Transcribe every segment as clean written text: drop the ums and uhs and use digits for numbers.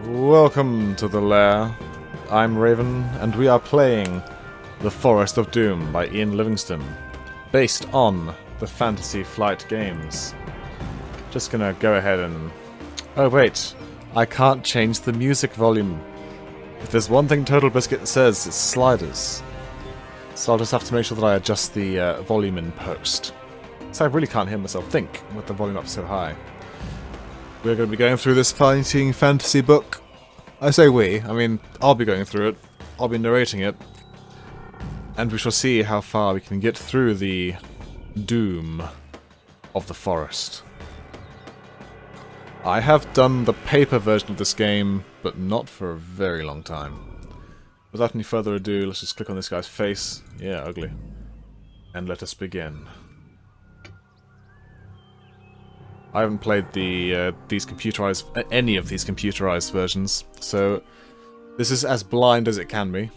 Welcome to the lair. I'm Raven, and we are playing The Forest of Doom by Ian Livingstone, based on the Fantasy Flight games. Just gonna go ahead and... Oh wait, I can't change the music volume. If there's one thing Total Biscuit says, it's sliders. So I'll just have to make sure that I adjust the volume in post. So I really can't hear myself think with the volume up so high. We're going to be going through this fighting fantasy book. I say we, I mean, I'll be going through it, I'll be narrating it, and we shall see how far we can get through the doom of the forest. I have done the paper version of this game, but not for a very long time. Without any further ado, let's just click on this guy's face. Yeah, ugly. And let us begin. I haven't played any of these computerized versions, so this is as blind as it can be.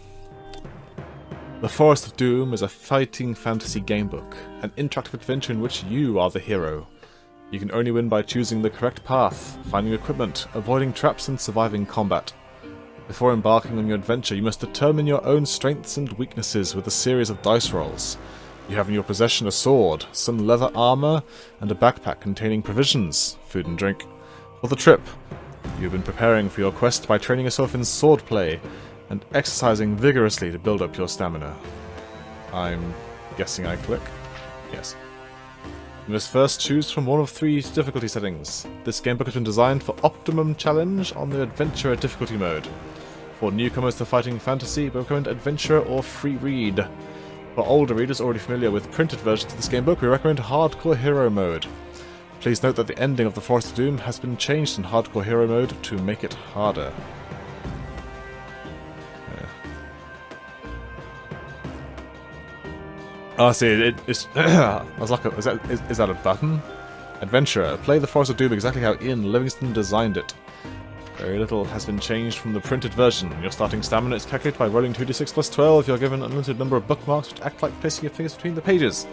The Forest of Doom is a fighting fantasy gamebook, an interactive adventure in which you are the hero. You can only win by choosing the correct path, finding equipment, avoiding traps, and surviving combat. Before embarking on your adventure, you must determine your own strengths and weaknesses with a series of dice rolls. You have in your possession a sword, some leather armor, and a backpack containing provisions, food and drink. For the trip, you have been preparing for your quest by training yourself in swordplay and exercising vigorously to build up your stamina. I'm guessing I click? Yes. You must first choose from one of 3 difficulty settings. This gamebook has been designed for optimum challenge on the Adventurer difficulty mode. For newcomers to fighting fantasy, we recommend Adventurer or Free Read. For older readers already familiar with printed versions of this gamebook, we recommend Hardcore Hero mode. Please note that the ending of The Forest of Doom has been changed in Hardcore Hero mode to make it harder. Oh, see, it's... I was like, is that a button? Adventurer. Play The Forest of Doom exactly how Ian Livingstone designed it. Very little has been changed from the printed version. Your starting stamina is calculated by rolling 2d6 plus 12. You're given an unlimited number of bookmarks which act like placing your fingers between the pages.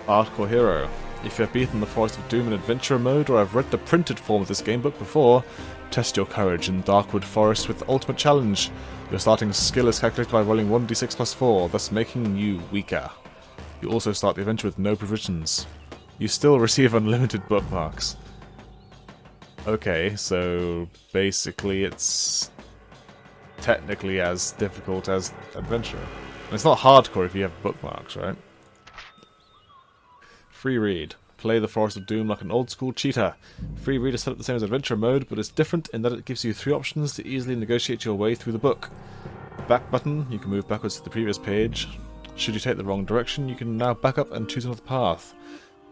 Hardcore Hero. If you have beaten The Forest of Doom in Adventurer mode or have read the printed form of this gamebook before, test your courage in Darkwood Forest with the Ultimate Challenge. Your starting skill is calculated by rolling 1d6 plus 4, thus making you weaker. You also start the adventure with no provisions. You still receive unlimited bookmarks. Okay, so basically it's technically as difficult as Adventurer. And it's not hardcore if you have bookmarks, right? Free Read. Play The Forest of Doom like an old school cheater. Free Read is set up the same as Adventurer mode, but it's different in that it gives you 3 options to easily negotiate your way through the book. Back button, you can move backwards to the previous page. Should you take the wrong direction, you can now back up and choose another path.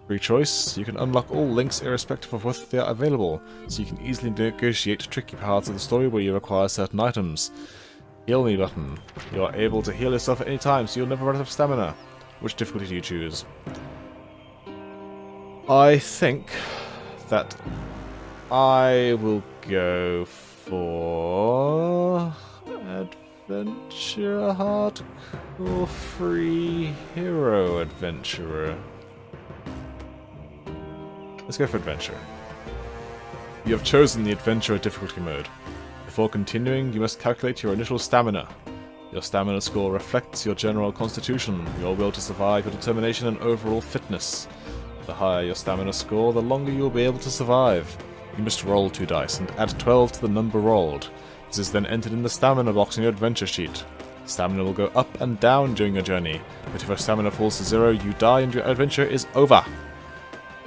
Free choice, you can unlock all links irrespective of whether they are available, so you can easily negotiate tricky parts of the story where you require certain items. Heal me button. You are able to heal yourself at any time, so you'll never run out of stamina. Which difficulty do you choose? I think that I will go for... adventurer, hardcore free hero adventurer. Let's go for adventure. You have chosen the adventurer difficulty mode. Before continuing, you must calculate your initial stamina. Your stamina score reflects your general constitution, your will to survive, your determination, and overall fitness. The higher your stamina score, the longer you will be able to survive. You must roll 2 dice and add 12 to the number rolled. This is then entered in the stamina box in your adventure sheet. Stamina will go up and down during your journey, but if your stamina falls to 0, you die and your adventure is over.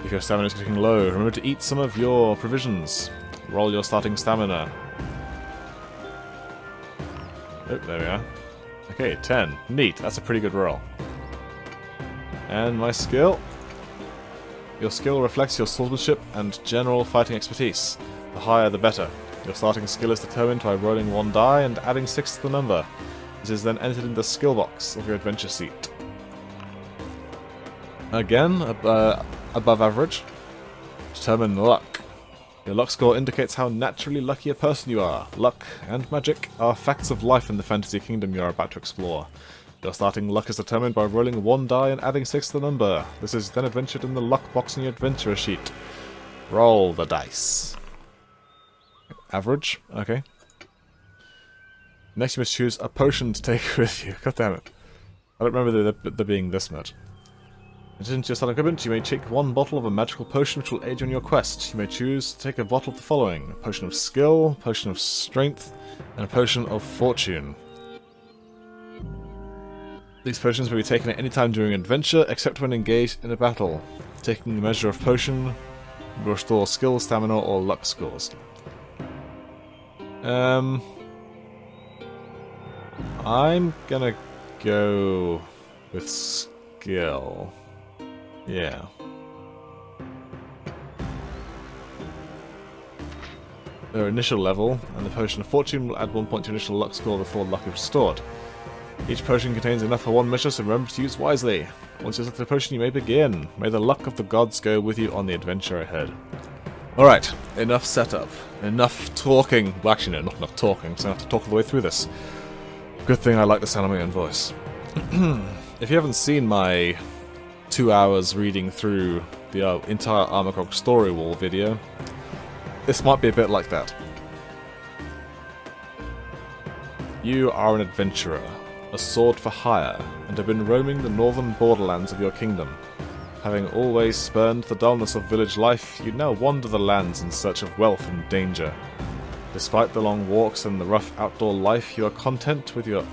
If your stamina is getting low, remember to eat some of your provisions. Roll your starting stamina. Oh, there we are. Okay, 10. Neat, that's a pretty good roll. And my skill? Your skill reflects your swordsmanship and general fighting expertise. The higher the better. Your starting skill is determined by rolling 1 die and adding 6 to the number. This is then entered in the skill box of your adventure sheet. Again, above average. Determine luck. Your luck score indicates how naturally lucky a person you are. Luck and magic are facts of life in the fantasy kingdom you are about to explore. Your starting luck is determined by rolling 1 die and adding 6 to the number. This is then adventured in the luck box in your adventurer sheet. Roll the dice. Average? Okay. Next you must choose a potion to take with you. God damn it. I don't remember there being this much. In addition to your starting equipment, you may take 1 bottle of a magical potion which will aid you on your quest. You may choose to take a bottle of the following: a potion of skill, a potion of strength, and a potion of fortune. These potions may be taken at any time during an adventure, except when engaged in a battle. Taking a measure of potion will restore skill, stamina, or luck scores. I'm gonna go with skill. Yeah. Their initial level, and the potion of fortune will add 1 point to initial luck score before luck is restored. Each potion contains enough for 1 measure, so remember to use wisely. Once you select the potion, you may begin. May the luck of the gods go with you on the adventure ahead. Alright, enough setup. Enough talking. Well, actually no, not enough talking, so I have to talk all the way through this. Good thing I like the sound of my own voice. If you haven't seen my 2 hours reading through the entire Armagog story wall video, this might be a bit like that. You are an adventurer, a sword for hire, and have been roaming the northern borderlands of your kingdom. Having always spurned the dullness of village life, you now wander the lands in search of wealth and danger. Despite the long walks and the rough outdoor life, you are content with your...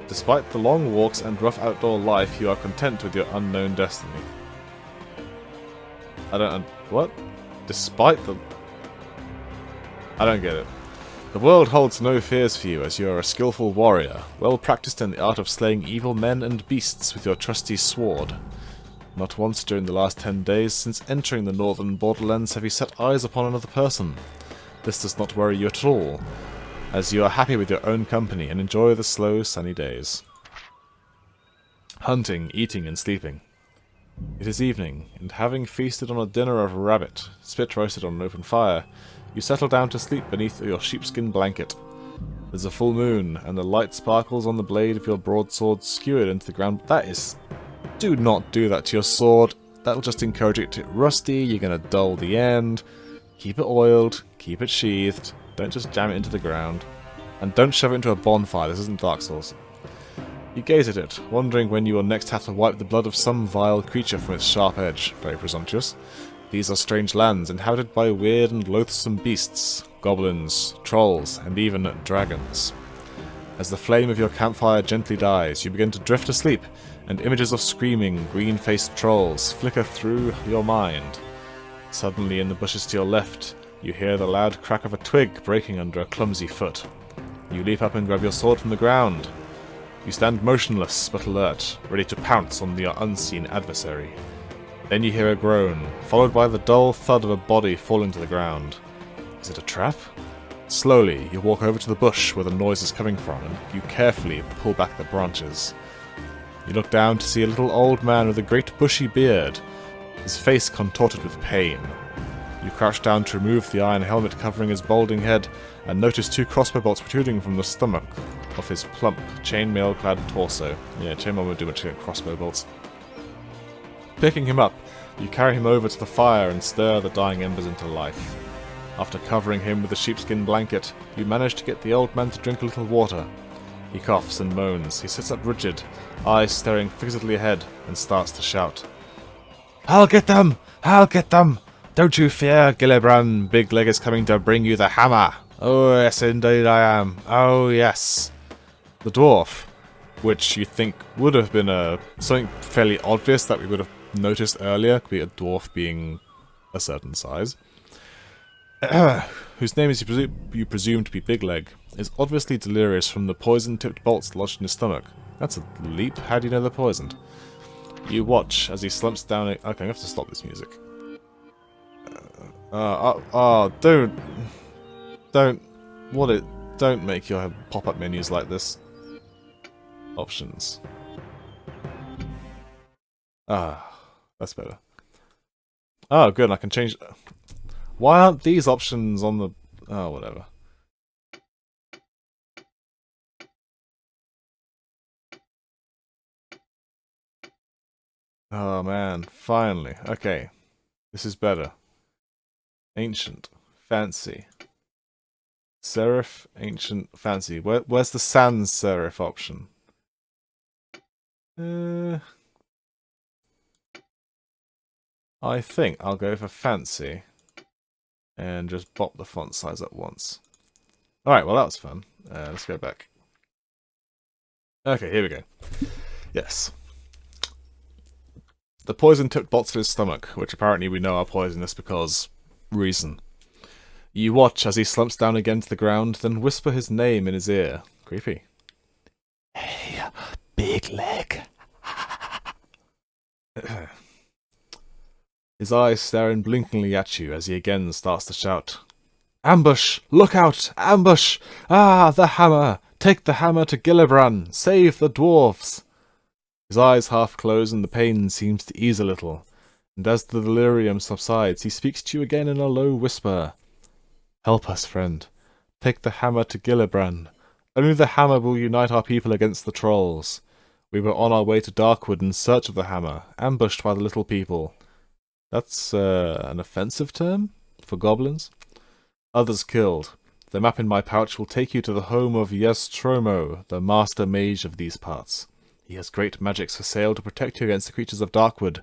Despite the long walks and rough outdoor life, you are content with your unknown destiny. What? Despite the... I don't get it. The world holds no fears for you, as you are a skillful warrior, well practiced in the art of slaying evil men and beasts with your trusty sword. Not once during the last 10 days since entering the northern borderlands have you set eyes upon another person. This does not worry you at all, as you are happy with your own company and enjoy the slow, sunny days. Hunting, eating, and sleeping. It is evening, and having feasted on a dinner of rabbit, spit roasted on an open fire, you settle down to sleep beneath your sheepskin blanket. There's a full moon, and the light sparkles on the blade of your broadsword skewered into the ground. That is... Do not do that to your sword. That'll just encourage it to get rusty, you're gonna dull the end. Keep it oiled, keep it sheathed, don't just jam it into the ground. And don't shove it into a bonfire, this isn't Dark Souls. You gaze at it, wondering when you will next have to wipe the blood of some vile creature from its sharp edge. Very presumptuous. These are strange lands, inhabited by weird and loathsome beasts, goblins, trolls, and even dragons. As the flame of your campfire gently dies, you begin to drift asleep, and images of screaming, green-faced trolls flicker through your mind. Suddenly, in the bushes to your left, you hear the loud crack of a twig breaking under a clumsy foot. You leap up and grab your sword from the ground. You stand motionless but alert, ready to pounce on your unseen adversary. Then you hear a groan, followed by the dull thud of a body falling to the ground. Is it a trap? Slowly, you walk over to the bush where the noise is coming from, and you carefully pull back the branches. You look down to see a little old man with a great bushy beard, his face contorted with pain. You crouch down to remove the iron helmet covering his balding head, and noticed 2 crossbow bolts protruding from the stomach of his plump, chainmail-clad torso. Yeah, chainmail won't do much to get crossbow bolts. Picking him up, you carry him over to the fire and stir the dying embers into life. After covering him with a sheepskin blanket, you manage to get the old man to drink a little water. He coughs and moans. He sits up rigid, eyes staring fixedly ahead, and starts to shout. "I'll get them! I'll get them! Don't you fear, Gillibrand. Big Leg is coming to bring you the hammer. Oh, yes, indeed I am. Oh, yes." The dwarf, which you think would have been something fairly obvious that we would have noticed earlier, could be a dwarf being a certain size, whose name is you presume to be Big Leg, is obviously delirious from the poison-tipped bolts lodged in his stomach. That's a leap. How do you know they're poisoned? You watch as he slumps down. Okay, I'm gonna have to stop this music. Don't make your pop-up menus like this. Options. That's better. Oh, good. I can change. Why aren't these options on the? Oh, whatever. Oh man, finally. Okay, this is better. Ancient, fancy. Serif, ancient, fancy. Where's the sans serif option? I think I'll go for fancy. And just bop the font size up once. Alright, well that was fun. Let's go back. Okay, here we go. Yes. The poison took bolts to his stomach, which apparently we know are poisonous because... reason. You watch as he slumps down again to the ground, then whisper his name in his ear. Creepy. "Hey, Big Leg." His eyes stare unblinkingly at you as he again starts to shout. "Ambush! Look out! Ambush! Ah, the hammer! Take the hammer to Gillibrand! Save the dwarfs!" His eyes half close and the pain seems to ease a little, and as the delirium subsides, he speaks to you again in a low whisper. "Help us, friend. Take the hammer to Gillibrand. Only the hammer will unite our people against the trolls. We were on our way to Darkwood in search of the hammer, ambushed by the little people." That's an offensive term for goblins. "Others killed. The map in my pouch will take you to the home of Yestromo, the master mage of these parts. He has great magics for sale to protect you against the creatures of Darkwood.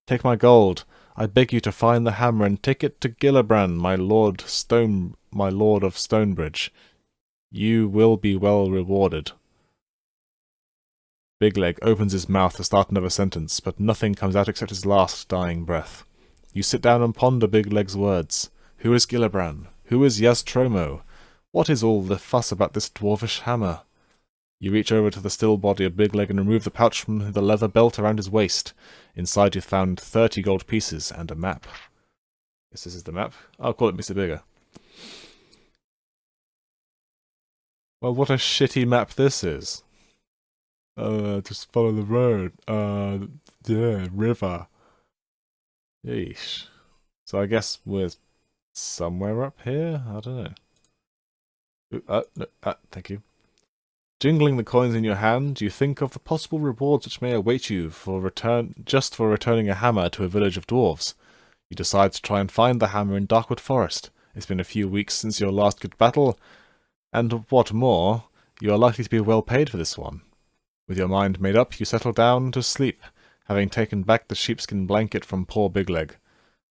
Take my gold. I beg you to find the hammer and take it to Gillibrand, my lord of Stonebridge. You will be well rewarded." Big Leg opens his mouth to start another sentence, but nothing comes out except his last dying breath. You sit down and ponder Big Leg's words. Who is Gillibrand? Who is Yastromo? What is all the fuss about this dwarfish hammer? You reach over to the still body of Big Leg and remove the pouch from the leather belt around his waist. Inside you found 30 gold pieces and a map. Guess this is the map. I'll call it Mr. Bigger. Well, what a shitty map this is. Just follow the road. Yeah, river. Yeesh. So I guess we're somewhere up here? I don't know. No, thank you. Jingling the coins in your hand, you think of the possible rewards which may await you for returning a hammer to a village of dwarves. You decide to try and find the hammer in Darkwood Forest. It's been a few weeks since your last good battle, and what more, you are likely to be well paid for this one. With your mind made up, you settle down to sleep, having taken back the sheepskin blanket from poor Big Leg.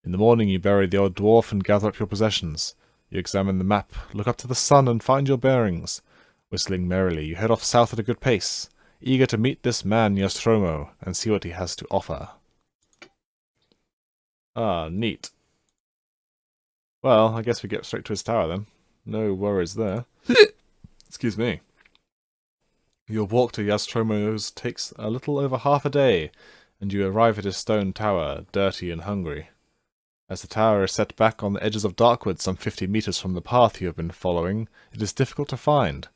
In the morning you bury the old dwarf and gather up your possessions. You examine the map, look up to the sun and find your bearings. Whistling merrily, you head off south at a good pace, eager to meet this man Nostromo and see what he has to offer. Ah, neat. Well, I guess we get straight to his tower then. No worries there. Excuse me. Your walk to Yastromo's takes a little over half a day, and you arrive at his stone tower, dirty and hungry. As the tower is set back on the edges of Darkwood some 50 meters from the path you have been following, it is difficult to find.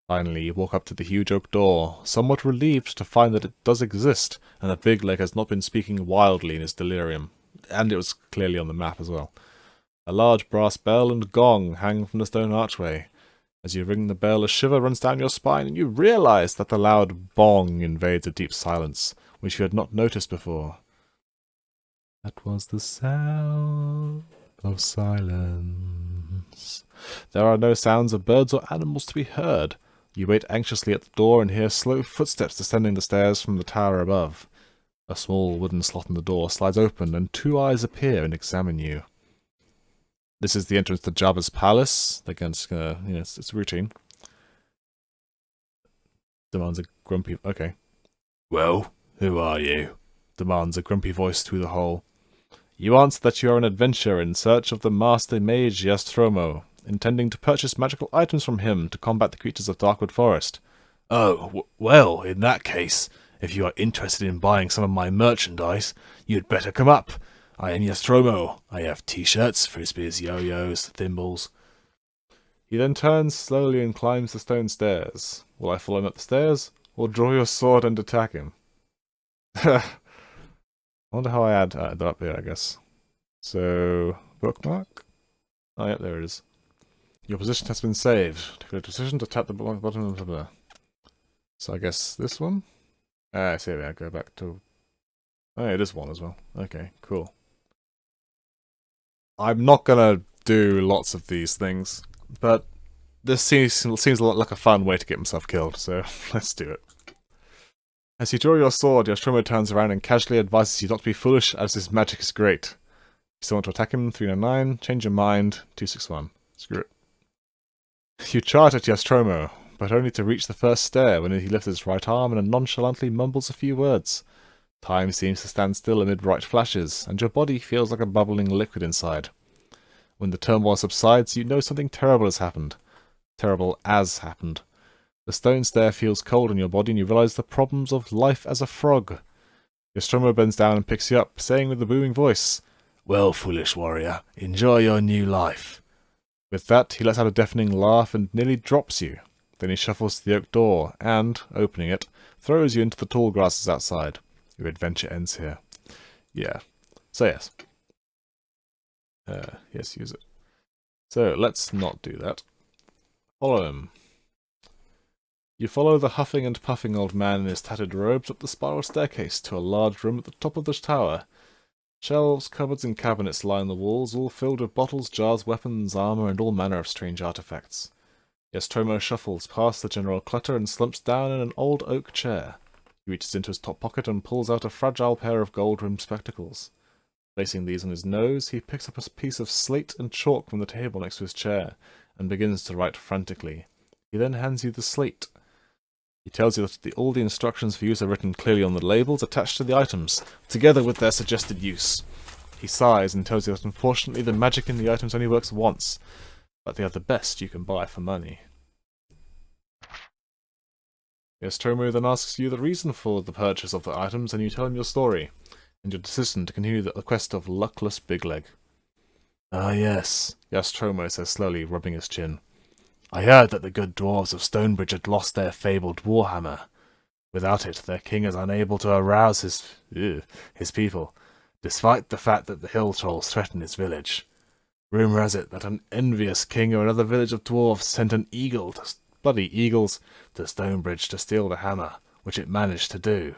Finally, you walk up to the huge oak door, somewhat relieved to find that it does exist, and that Big Leg has not been speaking wildly in his delirium. And it was clearly on the map as well. A large brass bell and gong hang from the stone archway. As you ring the bell, a shiver runs down your spine, and you realize that the loud bong invades a deep silence, which you had not noticed before. That was the sound of silence. There are no sounds of birds or animals to be heard. You wait anxiously at the door and hear slow footsteps descending the stairs from the tower above. A small wooden slot in the door slides open, and 2 eyes appear and examine you. This is the entrance to Jabba's palace. Again, it's routine. Demands a grumpy... Okay. Well, who are you? Demands a grumpy voice through the hole. You answer that you are an adventurer in search of the Master Mage Nostromo, intending to purchase magical items from him to combat the creatures of Darkwood Forest. Oh, well, in that case, if you are interested in buying some of my merchandise, you'd better come up. I am Nostromo. I have t-shirts, frisbees, yo-yos, thimbles. He then turns slowly and climbs the stone stairs. Will I follow him up the stairs, or draw your sword and attack him? I wonder how I add that up here, I guess. So, bookmark? Oh, yep, there it is. Your position has been saved. Take a decision to tap the bottom, blah, blah, blah. So I guess this one? I see, I go back to... Oh, yeah, this one as well. Okay, cool. I'm not gonna do lots of these things, but this seems a lot like a fun way to get himself killed, so let's do it. As you draw your sword, Nostromo turns around and casually advises you not to be foolish, as his magic is great. You still want to attack him? 399. Change your mind. 261. Screw it. You charge at Nostromo, but only to reach the first stair when he lifts his right arm and nonchalantly mumbles a few words. Time seems to stand still amid bright flashes, and your body feels like a bubbling liquid inside. When the turmoil subsides, you know something terrible has happened. Terrible as happened. The stone stair feels cold on your body, and you realize the problems of life as a frog. Nostromo bends down and picks you up, saying with a booming voice, "Well, foolish warrior, enjoy your new life." With that, he lets out a deafening laugh and nearly drops you. Then he shuffles to the oak door and, opening it, throws you into the tall grasses outside. Your adventure ends here. Yeah. So yes. Yes, use it. So, let's not do that. Follow him. You follow the huffing and puffing old man in his tattered robes up the spiral staircase to a large room at the top of the tower. Shelves, cupboards, and cabinets line the walls, all filled with bottles, jars, weapons, armor, and all manner of strange artifacts. Nostromo shuffles past the general clutter and slumps down in an old oak chair. He reaches into his top pocket and pulls out a fragile pair of gold-rimmed spectacles. Placing these on his nose, he picks up a piece of slate and chalk from the table next to his chair, and begins to write frantically. He then hands you the slate. He tells you that all the instructions for use are written clearly on the labels attached to the items, together with their suggested use. He sighs and tells you that unfortunately the magic in the items only works once, but they are the best you can buy for money. Nostromo then asks you the reason for the purchase of the items, and you tell him your story, and your decision to continue the quest of luckless Bigleg. Ah yes, Nostromo says slowly, rubbing his chin. I heard that the good dwarves of Stonebridge had lost their fabled warhammer. Without it, their king is unable to arouse his people, despite the fact that the hill trolls threaten his village. Rumour has it that an envious king of another village of dwarves sent an eagle bloody eagles to Stonebridge to steal the hammer, which it managed to do.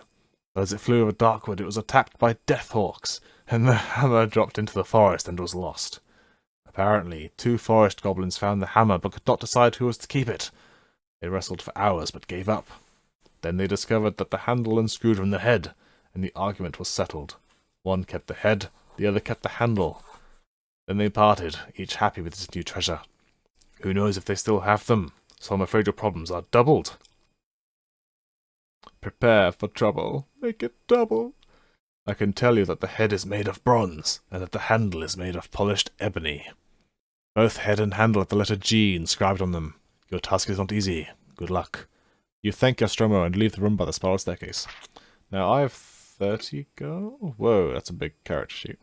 But as it flew over Darkwood, it was attacked by deathhawks, and the hammer dropped into the forest and was lost. Apparently, 2 forest goblins found the hammer but could not decide who was to keep it. They wrestled for hours but gave up. Then they discovered that the handle unscrewed from the head, and the argument was settled. One kept the head, the other kept the handle. Then they parted, each happy with his new treasure. Who knows if they still have them, so I'm afraid your problems are doubled. Prepare for trouble. Make it double. I can tell you that the head is made of bronze, and that the handle is made of polished ebony. Both head and handle have the letter G inscribed on them. Your task is not easy. Good luck. You thank Nostromo and leave the room by the spiral staircase. Now I have 30 gold. Whoa, that's a big character sheet.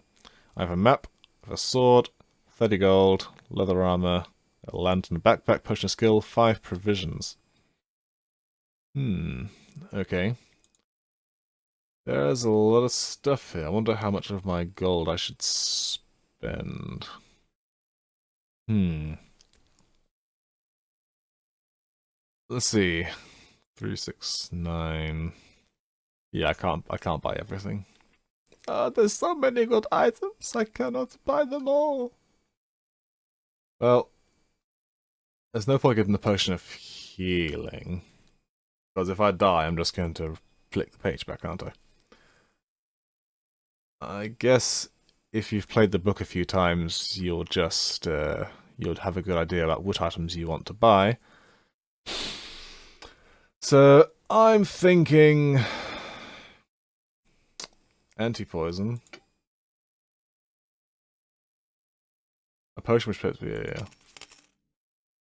I have a map, a sword, 30 gold, leather armor, a lantern, a backpack, potion of skill, 5 provisions. Okay. There's a lot of stuff here. I wonder how much of my gold I should spend. Let's see. 369. Yeah, I can't buy everything. There's so many good items, I cannot buy them all. Well, there's no point giving the potion of healing. Because if I die, I'm just going to flick the page back, aren't I? I guess if you've played the book a few times, you'll just, you'll have a good idea about which items you want to buy. So, I'm thinking... anti-poison. A potion which puts me... yeah.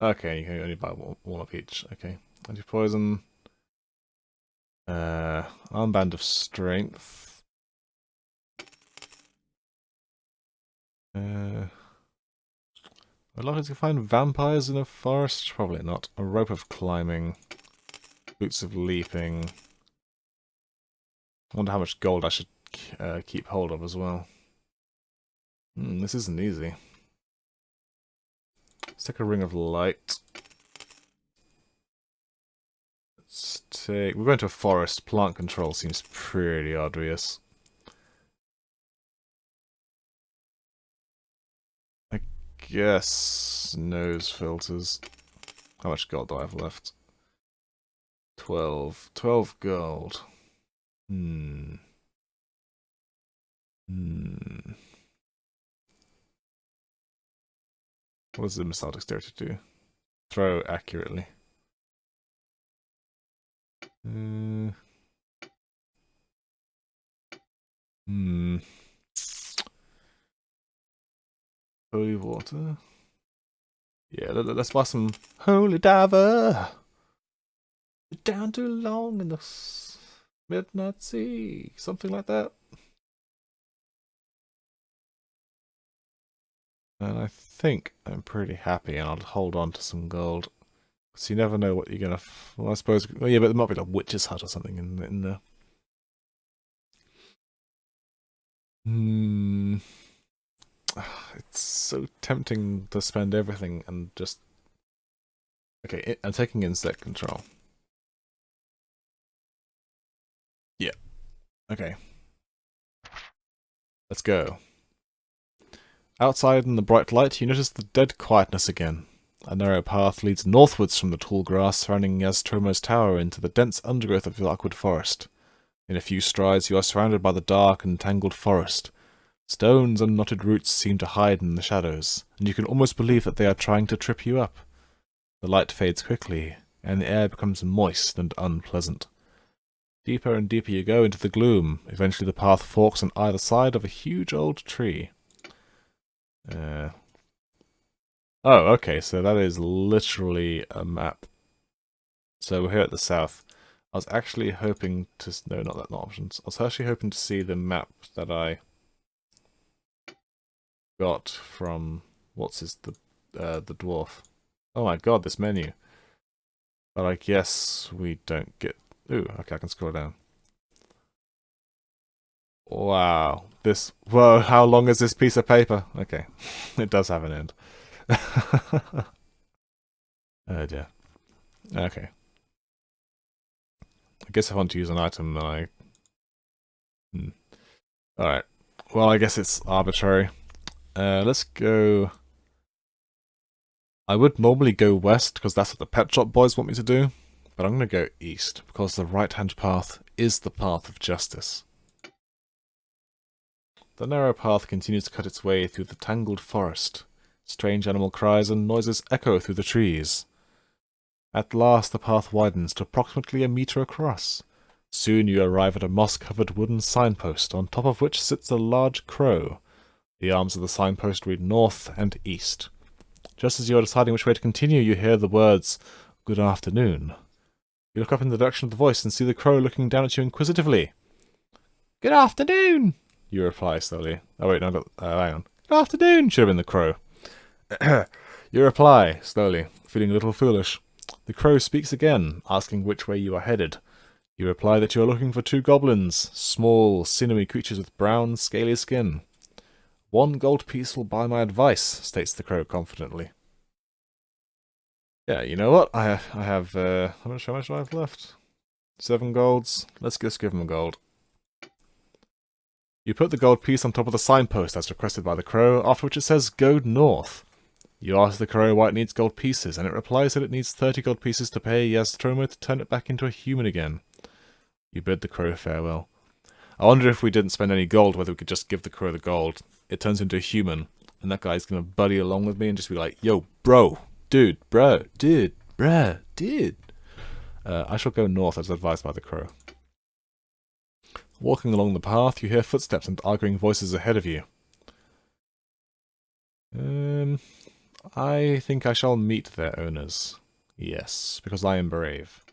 Okay, you can only buy one of each. Okay. Anti-poison. Armband of strength. I'd like to find vampires in a forest. Probably not. A rope of climbing. Boots of leaping. I wonder how much gold I should keep hold of as well. This isn't easy. Let's take a ring of light. Let's take... we're going to a forest. Plant control seems pretty obvious. I guess nose filters. How much gold do I have left? 12. 12 gold. What does the missile dexterity do? Throw accurately. Holy water. Yeah, let's buy some holy diver. Down too long in the midnight sea. Something like that. And I think I'm pretty happy, and I'll hold on to some gold. So you never know what you're gonna... well, I suppose... well, yeah, but there might be like a witch's hut or something in there. It's so tempting to spend everything and just... okay, I'm taking insect control. Yeah. Okay. Let's go. Outside in the bright light, you notice the dead quietness again. A narrow path leads northwards from the tall grass surrounding Yaztromo's tower into the dense undergrowth of Darkwood forest. In a few strides, you are surrounded by the dark and tangled forest. Stones and knotted roots seem to hide in the shadows, and you can almost believe that they are trying to trip you up. The light fades quickly, and the air becomes moist and unpleasant. Deeper and deeper you go into the gloom. Eventually the path forks on either side of a huge old tree. Oh, okay, so that is literally a map. So we're here at the south. I was actually hoping to... no, not options. I was actually hoping to see the map that I got from... what's his... the dwarf. Oh my god, this menu. But I guess we don't get... ooh, okay, I can scroll down. Wow. This... whoa, how long is this piece of paper? Okay. It does have an end. Oh dear. Okay. I guess if I want to use an item, then I... alright. Well, I guess it's arbitrary. Let's go... I would normally go west, because that's what the pet shop boys want me to do. But I'm going to go east, because the right-hand path is the path of justice. The narrow path continues to cut its way through the tangled forest. Strange animal cries and noises echo through the trees. At last the path widens to approximately a meter across. Soon you arrive at a moss-covered wooden signpost, on top of which sits a large crow. The arms of the signpost read north and east. Just as you are deciding which way to continue, you hear the words, "Good afternoon." You look up in the direction of the voice and see the crow looking down at you inquisitively. "Good afternoon," you reply slowly. Oh wait, no, hang on. "Good afternoon," should have been the crow. You reply, slowly, feeling a little foolish. The crow speaks again, asking which way you are headed. You reply that you are looking for two goblins, small, sinewy creatures with brown, scaly skin. "1 gold piece will buy my advice," states the crow confidently. Yeah, you know what? I have how much do I have left? 7 golds. Let's just give him a gold. You put the gold piece on top of the signpost as requested by the crow, after which it says go north. You ask the crow why it needs gold pieces, and it replies that it needs 30 gold pieces to pay Yastromo to turn it back into a human again. You bid the crow farewell. I wonder if we didn't spend any gold, whether we could just give the crow the gold. It turns into a human, and that guy's gonna buddy along with me and just be like, yo, bro, dude, bro, dude, bruh, dude. I shall go north as advised by the crow. Walking along the path, you hear footsteps and arguing voices ahead of you. I think I shall meet their owners. Yes, because I am brave.